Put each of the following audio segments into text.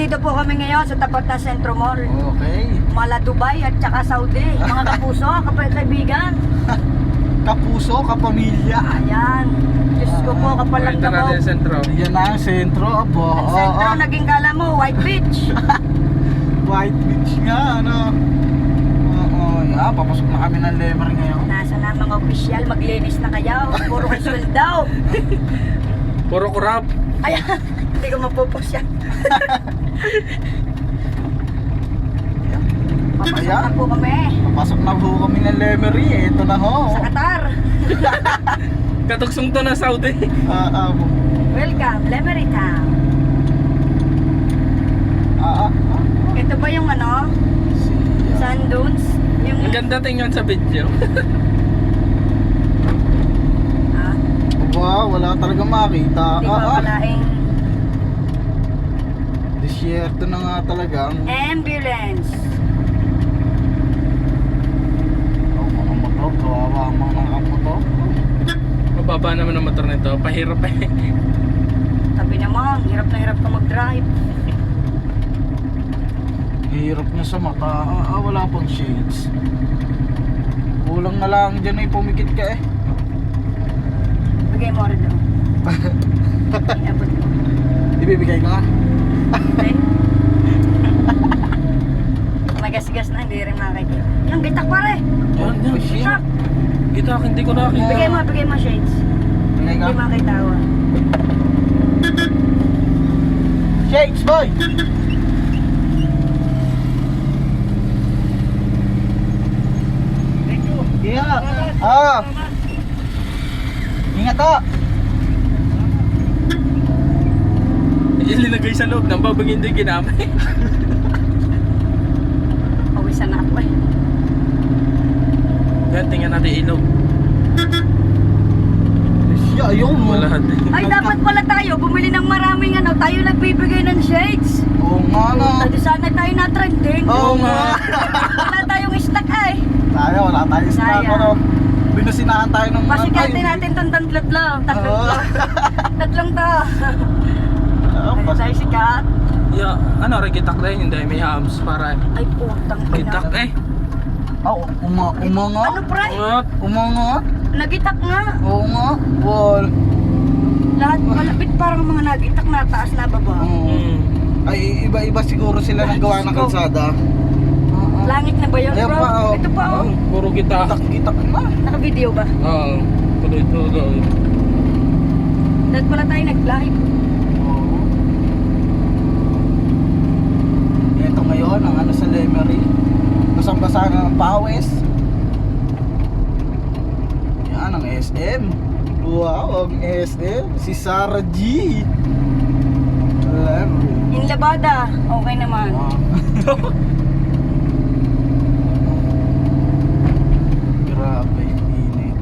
nandito po kami ngayon sa tapat na Centro Mall. Okay. Mala Dubai at saka Saudi. Mga kapuso, kaibigan. Kapuso, kapamilya. Ayan. Diyos ko po, kapalang Ito natin mo. yung sentro. Yan na ang sentro. Abo. Ang sentro, naging kala mo, White Beach. White Beach nga, ano. Oo, yeah, papasok na kami ng Lemery ngayon. Nasa na mga opisyal, maglinis na kayo. Puro casual daw. Puro kurap. Ayan, hindi ko mapupos yan. Papasok Ayan. na po kami. Papasok na po kami ng Lemery. Ito na ho. Sa Qatar. Katugsong to na Saudi. Welcome, Lemery Town. Ito ba yung ano? Sand dunes? Yung... Ang ganda tingnan sa video. Ah, Wow, wala talaga makita. di ba palaing Disyerto na nga talaga. ambulance. Mga motor, kawawa ang mga motor. Mababa naman ang motor nito. Pahirap eh. Sabi naman, hirap na hirap ka mag-drive. Hirap niya sa mata. Wala pang shades. Kulang na lang dyan ay pumikit ka eh. Bigay mo rin daw. Inabot mo. Ibibigay ka nga. Okay? Magas-gas na, hindi rin makakita. Yung gitak pare! Yan, yan. Gitak! Kita, hindi ko nakita. Bigay mo shades. Bigay ka. Hindi makakita ako. Shades boy! Yeah. Ingat to. Yung linagay sa loob ng babag hindi ginamit. Pawisan na ako eh. Yan, tingnan natin ilog. Siya, ayun mo. Wala lahat eh. Ay, dapat pala tayo bumili ng maraming ano. Tayo nagbibigay ng shades. Oo nga na. Tayo sana tayo na trending. Oo nga. Wala tayong stock eh. Wala tayo sa Sayang. ano. Binusinahan tayo ng mga Pasikatin natin itong tatlo. Tatlong to. Ay, tayo sikat. Yeah, ano, regitak na yun. Hindi, may hams para. Ay, putang Gitak ina. eh. Umangat. Ano pre? What? Umangat. Nagitak nga. Oo nga. Wall. Lahat malapit parang mga nagitak na taas na baba. Ay, iba-iba siguro sila ng gawa ng kalsada. Langit na ba yun, Ayan bro? pa, oh. Ito pa, oh. Puro gitak. Gitak na. Naka-video ba? Oo. Tuloy-tuloy. Dahil pala tayo nag-live. Oo. Ito ngayon, ang ano sa Lemery. Basang-basa na ng pawis. Yan, ang SM. Wow, ang SM. Si Sarah G. Lemery. Yung labada, okay naman. Grabe yung init.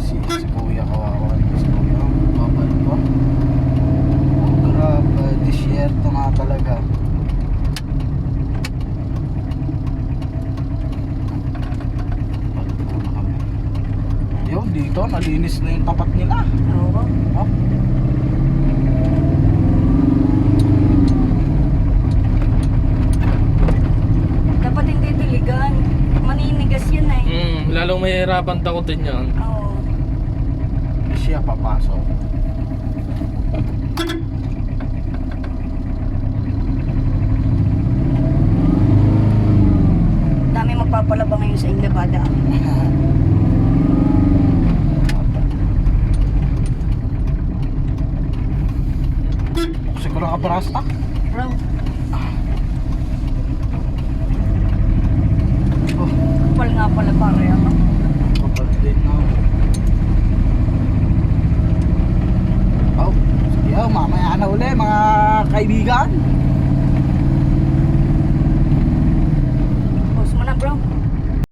Si Kuya kawawa. Si Kuya, babal pa. Grabe, disyerto nga talaga. Yun, dito, nalinis na yung tapat nila. Oo. Oh. Dapat hindi diligan. Maninigas yun eh. Lalong mahirapan takutin yan. Oo. Siya papasok. Dami magpapalabang ngayon sa Inglabada. Siguro ka parasta? Bro, Oh, kapal nga pala pare ako. kapal din na. Oh, sige, mamaya na uli mga kaibigan.